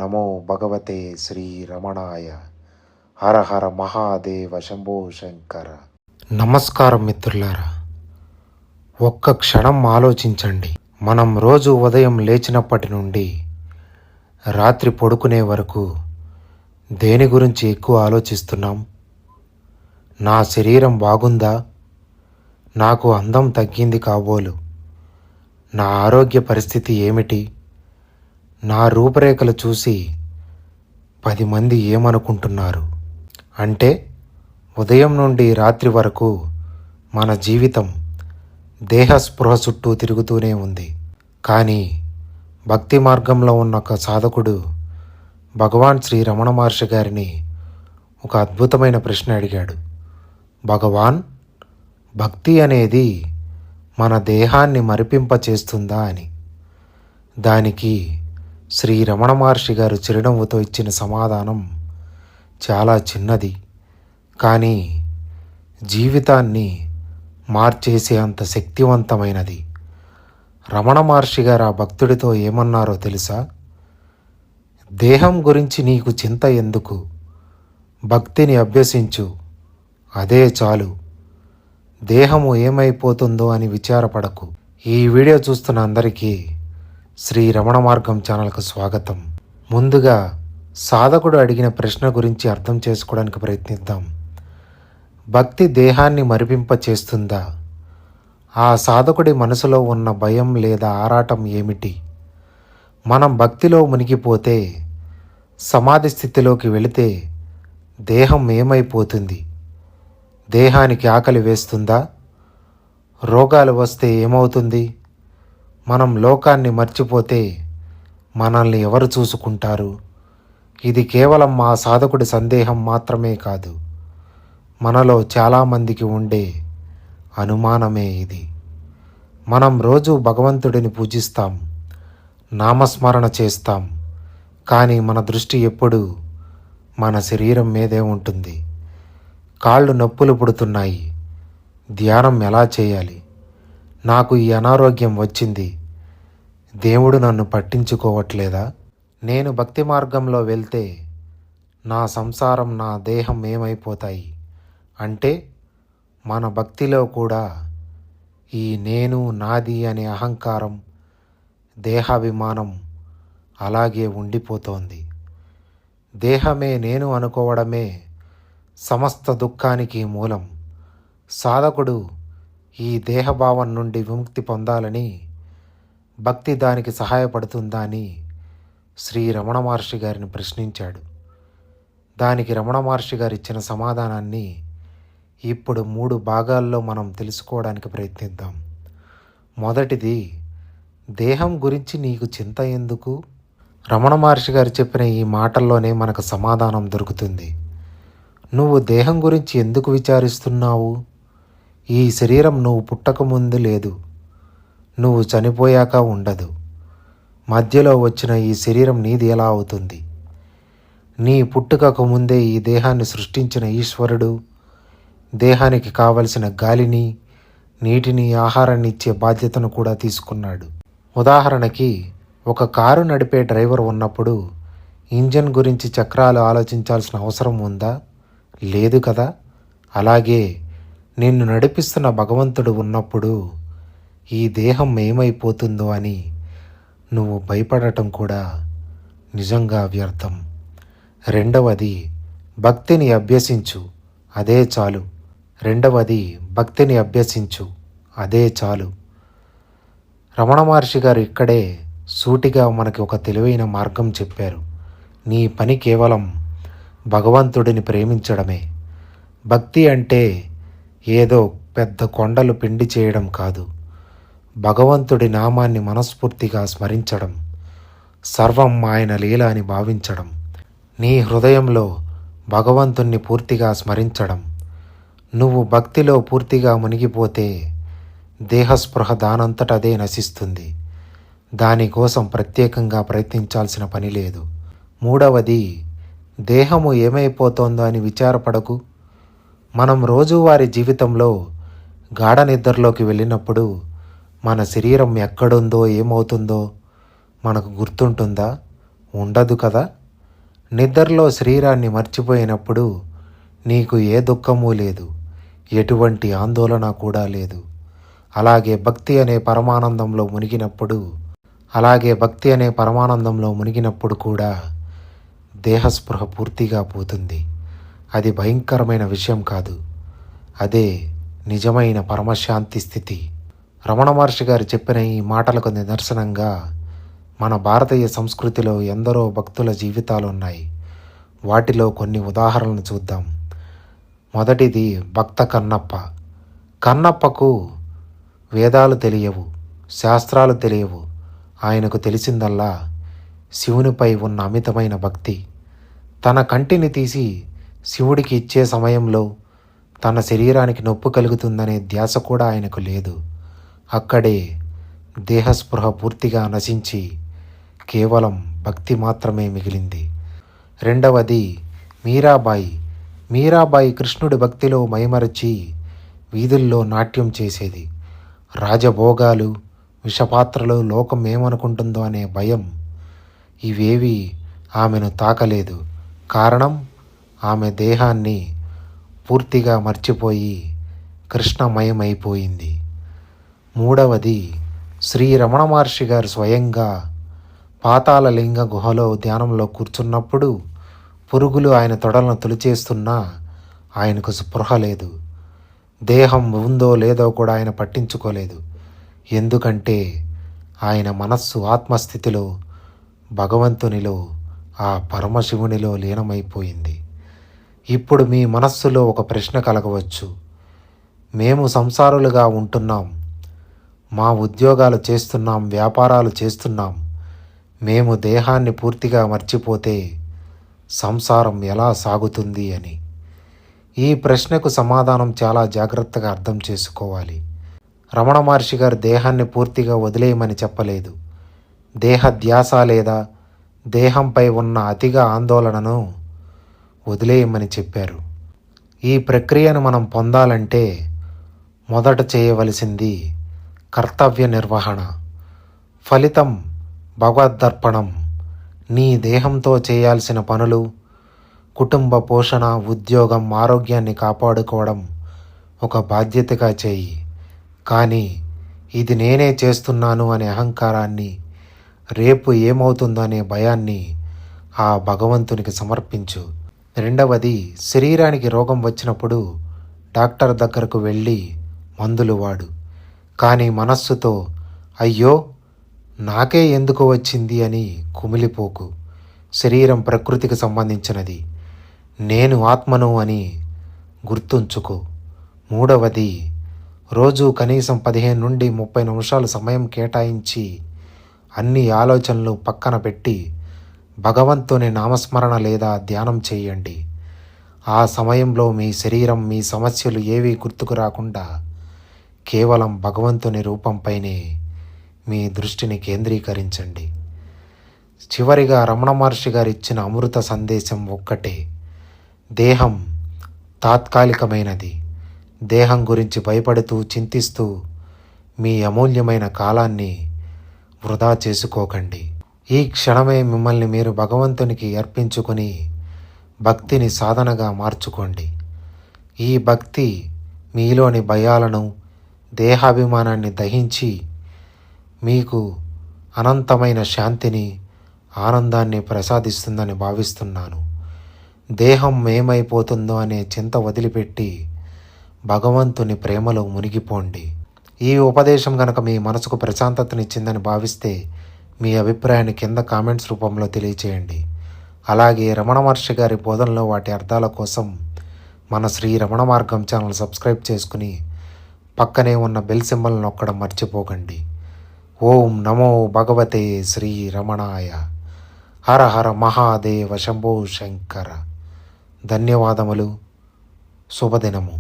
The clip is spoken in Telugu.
నమో భగవతే శ్రీ రమణాయ. హర హర మహాదేవ శంభో శంకర. నమస్కారం మిత్రులారా. ఒక్క క్షణం ఆలోచించండి. మనం రోజు ఉదయం లేచినప్పటి నుండి రాత్రి పడుకునే వరకు దేని గురించి ఎక్కువ ఆలోచిస్తున్నాం? నా శరీరం బాగుందా? నాకు అందం తగ్గింది కాబోలు. నా ఆరోగ్య పరిస్థితి ఏమిటి? నా రూపురేఖలు చూసి 10 మంది ఏమనుకుంటున్నారు? అంటే ఉదయం నుండి రాత్రి వరకు మన జీవితం దేహస్పృహ చుట్టూ తిరుగుతూనే ఉంది. కానీ భక్తి మార్గంలో ఉన్న ఒక సాధకుడు భగవాన్ శ్రీ రమణ మహర్షి గారిని ఒక అద్భుతమైన ప్రశ్న అడిగాడు. భగవాన్, భక్తి అనేది మన దేహాన్ని మరిపింప చేస్తుందా అని. దానికి శ్రీ రమణ మహర్షి గారు చిరునవ్వుతో ఇచ్చిన సమాధానం చాలా చిన్నది, కానీ జీవితాన్ని మార్చేసే అంత శక్తివంతమైనది. రమణ మహర్షి గారు ఆ భక్తుడితో ఏమన్నారో తెలుసా? దేహం గురించి నీకు చింత ఎందుకు? భక్తిని అభ్యసించు, అదే చాలు. దేహము ఏమైపోతుందో అని విచారపడకు. ఈ వీడియో చూస్తున్న అందరికీ శ్రీ రమణ మార్గం ఛానల్కు స్వాగతం. ముందుగా సాధకుడు అడిగిన ప్రశ్న గురించి అర్థం చేసుకోవడానికి ప్రయత్నిద్దాం. భక్తి దేహాన్ని మరిపింప చేస్తుందా? ఆ సాధకుడి మనసులో ఉన్న భయం లేదా ఆరాటం ఏమిటి? మనం భక్తిలో మునిగిపోతే, సమాధి స్థితిలోకి వెళితే దేహం ఏమైపోతుంది? దేహానికి ఆకలి వేస్తుందా? రోగాలు వస్తే ఏమవుతుంది? మనం లోకాన్ని మర్చిపోతే మనల్ని ఎవరు చూసుకుంటారు? ఇది కేవలం మా సాధకుడి సందేహం మాత్రమే కాదు, మనలో చాలామందికి ఉండే అనుమానమే ఇది. మనం రోజు భగవంతుడిని పూజిస్తాం, నామస్మరణ చేస్తాం, కానీ మన దృష్టి ఎప్పుడూ మన శరీరం మీదే ఉంటుంది. కాళ్ళు నొప్పులు పుడుతున్నాయి, ధ్యానం ఎలా చేయాలి? నాకు ఈ అనారోగ్యం వచ్చింది, దేవుడు నన్ను పట్టించుకోవట్లేదా? నేను భక్తి మార్గంలో వెళ్తే నా సంసారం, నా దేహం ఏమైపోతాయి? అంటే మన భక్తిలో కూడా ఈ నేను, నాది అనే అహంకారం, దేహాభిమానం అలాగే ఉండిపోతోంది. దేహమే నేను అనుకోవడమే సమస్త దుఃఖానికి మూలం. సాధకుడు ఈ దేహభావం నుండి విముక్తి పొందాలని, భక్తి దానికి సహాయపడుతుందా అని శ్రీ రమణ మహర్షి గారిని ప్రశ్నించాడు. దానికి రమణ మహర్షి గారు ఇచ్చిన సమాధానాన్ని ఇప్పుడు 3 భాగాల్లో మనం తెలుసుకోవడానికి ప్రయత్నిద్దాం. మొదటిది, దేహం గురించి నీకు చింత ఎందుకు? రమణ మహర్షి గారు చెప్పిన ఈ మాటల్లోనే మనకు సమాధానం దొరుకుతుంది. నువ్వు దేహం గురించి ఎందుకు విచారిస్తున్నావు? ఈ శరీరం నువ్వు పుట్టకముందు లేదు, నువ్వు చనిపోయాక ఉండదు. మధ్యలో వచ్చిన ఈ శరీరం నీది ఎలా అవుతుంది? నీ పుట్టుకకు ముందే ఈ దేహాన్ని సృష్టించిన ఈశ్వరుడు దేహానికి కావలసిన గాలిని, నీటిని, ఆహారాన్ని ఇచ్చే బాధ్యతను కూడా తీసుకున్నాడు. ఉదాహరణకి, ఒక కారు నడిపే డ్రైవర్ ఉన్నప్పుడు ఇంజన్ గురించి చక్రాలు ఆలోచించాల్సిన అవసరం ఉందా? లేదు కదా. అలాగే నిన్ను నడిపిస్తున్న భగవంతుడు ఉన్నప్పుడు ఈ దేహం ఏమైపోతుందో అని నువ్వు భయపడటం కూడా నిజంగా వ్యర్థం. రెండవది, భక్తిని అభ్యసించు, అదే చాలు. భక్తిని అభ్యసించు, అదే చాలు. రమణ మహర్షి గారు ఇక్కడే సూటిగా మనకి ఒక తెలివైన మార్గం చెప్పారు. నీ పని కేవలం భగవంతుడిని ప్రేమించడమే. భక్తి అంటే ఏదో పెద్ద కొండలు పిండి చేయడం కాదు. భగవంతుడి నామాన్ని మనస్ఫూర్తిగా స్మరించడం, సర్వం ఆయన లీల అని భావించడం, నీ హృదయంలో భగవంతుణ్ణి పూర్తిగా స్మరించడం. నువ్వు భక్తిలో పూర్తిగా మునిగిపోతే దేహస్పృహ దానంతటదే నశిస్తుంది. దానికోసం ప్రత్యేకంగా ప్రయత్నించాల్సిన పని లేదు. మూడవది, దేహము ఏమైపోతోందో అని విచారపడకు. మనం రోజువారీ జీవితంలో గాఢ నిద్రలోకి వెళ్ళినప్పుడు మన శరీరం ఎక్కడుందో, ఏమవుతుందో మనకు గుర్తుంటుందా? ఉండదు కదా. నిద్రలో శరీరాన్ని మర్చిపోయినప్పుడు నీకు ఏ దుఃఖము లేదు, ఎటువంటి ఆందోళన కూడా లేదు. అలాగే భక్తి అనే పరమానందంలో మునిగినప్పుడు కూడా దేహస్పృహ పూర్తిగా పోతుంది. అది భయంకరమైన విషయం కాదు, అదే నిజమైన పరమశాంతి స్థితి. రమణ మహర్షి గారు చెప్పిన ఈ మాటలకు నిదర్శనంగా మన భారతీయ సంస్కృతిలో ఎందరో భక్తుల జీవితాలు ఉన్నాయి. వాటిలో కొన్ని ఉదాహరణలు చూద్దాం. మొదటిది భక్త కన్నప్ప. కన్నప్పకు వేదాలు తెలియవు, శాస్త్రాలు తెలియవు. ఆయనకు తెలిసిందల్లా శివునిపై ఉన్న అమితమైన భక్తి. తన కంటిని తీసి శివుడికి ఇచ్చే సమయంలో తన శరీరానికి నొప్పి కలుగుతుందనే ధ్యాస కూడా ఆయనకు లేదు. అక్కడే దేహస్పృహ పూర్తిగా నశించి కేవలం భక్తి మాత్రమే మిగిలింది. రెండవది మీరాబాయి. మీరాబాయి కృష్ణుడి భక్తిలో మైమరచి వీధుల్లో నాట్యం చేసేది. రాజభోగాలు, విషపాత్రలు, లోకం ఏమనుకుంటుందో అనే భయం ఇవేవి ఆమెను తాకలేదు. కారణం, ఆమె దేహాన్ని పూర్తిగా మర్చిపోయి కృష్ణమయమైపోయింది. మూడవది శ్రీ రమణ మహర్షి గారు స్వయంగా పాతాళలింగ గుహలో ధ్యానంలో కూర్చున్నప్పుడు పురుగులు ఆయన తొడలను తొలిచేస్తున్నా ఆయనకు స్పృహ లేదు. దేహం ఉందో లేదో కూడా ఆయన పట్టించుకోలేదు. ఎందుకంటే ఆయన మనస్సు ఆత్మస్థితిలో భగవంతునిలో, ఆ పరమశివునిలో లీనమైపోయింది. ఇప్పుడు మీ మనస్సులో ఒక ప్రశ్న కలగవచ్చు. మేము సంసారులుగా ఉంటున్నాం, మా ఉద్యోగాలు చేస్తున్నాం, వ్యాపారాలు చేస్తున్నాం. మేము దేహాన్ని పూర్తిగా మర్చిపోతే సంసారం ఎలా సాగుతుంది అని. ఈ ప్రశ్నకు సమాధానం చాలా జాగ్రత్తగా అర్థం చేసుకోవాలి. రమణ మహర్షి గారు దేహాన్ని పూర్తిగా వదిలేయమని చెప్పలేదు. దేహ ధ్యాస లేదా దేహంపై ఉన్న అతిగా ఆందోళనను వదిలేయమని చెప్పారు. ఈ ప్రక్రియను మనం పొందాలంటే మొదట చేయవలసింది కర్తవ్య నిర్వహణ. ఫలితం భగవద్దర్పణం. నీ దేహంతో చేయాల్సిన పనులు, కుటుంబ పోషణ, ఉద్యోగం, ఆరోగ్యాన్ని కాపాడుకోవడం ఒక బాధ్యతగా చేయి. కానీ ఇది నేనే చేస్తున్నాను అనే అహంకారాన్ని, రేపు ఏమవుతుందో అనే భయాన్ని ఆ భగవంతునికి సమర్పించు. రెండవది, శరీరానికి రోగం వచ్చినప్పుడు డాక్టర్ దగ్గరకు వెళ్ళి మందులు వాడు. కానీ మనస్సుతో అయ్యో నాకే ఎందుకు వచ్చింది అని కుమిలిపోకు. శరీరం ప్రకృతికి సంబంధించినది, నేను ఆత్మను అని గుర్తుంచుకో. మూడవది, రోజు కనీసం 15 నుండి 30 నిమిషాలు సమయం కేటాయించి అన్ని ఆలోచనలు పక్కన పెట్టి భగవంతుని నామస్మరణ లేదా ధ్యానం చేయండి. ఆ సమయంలో మీ శరీరం, మీ సమస్యలు ఏవీ గుర్తుకు రాకుండా కేవలం భగవంతుని రూపంపైనే మీ దృష్టిని కేంద్రీకరించండి. చివరిగా రమణ మహర్షి గారు ఇచ్చిన అమృత సందేశం ఒక్కటే: దేహం తాత్కాలికమైనది. దేహం గురించి భయపడుతూ, చింతిస్తూ మీ అమూల్యమైన కాలాన్ని వృధా చేసుకోకండి. ఈ క్షణమే మిమ్మల్ని మీరు భగవంతునికి అర్పించుకుని భక్తిని సాధనగా మార్చుకోండి. ఈ భక్తి మీలోని భయాలను, దేహాభిమానాన్ని దహించి మీకు అనంతమైన శాంతిని, ఆనందాన్ని ప్రసాదిస్తుందని భావిస్తున్నాను. దేహం ఏమైపోతుందో అనే చింత వదిలిపెట్టి భగవంతుని ప్రేమలో మునిగిపోండి. ఈ ఉపదేశం కనుక మీ మనసుకు ప్రశాంతతనిచ్చిందని భావిస్తే మీ అభిప్రాయాన్ని కింద కామెంట్స్ రూపంలో తెలియచేయండి. అలాగే రమణ మహర్షి గారి బోధనలో వాటి అర్థాల కోసం మన శ్రీ రమణ మార్గం ఛానల్ సబ్స్క్రైబ్ చేసుకుని పక్కనే ఉన్న బెల్ సింబల్ నొక్కడం మర్చిపోకండి. ఓం నమో భగవతే శ్రీ రమణాయ. హర హర మహాదేవ శంభో శంకర. ధన్యవాదములు. శుభదినము.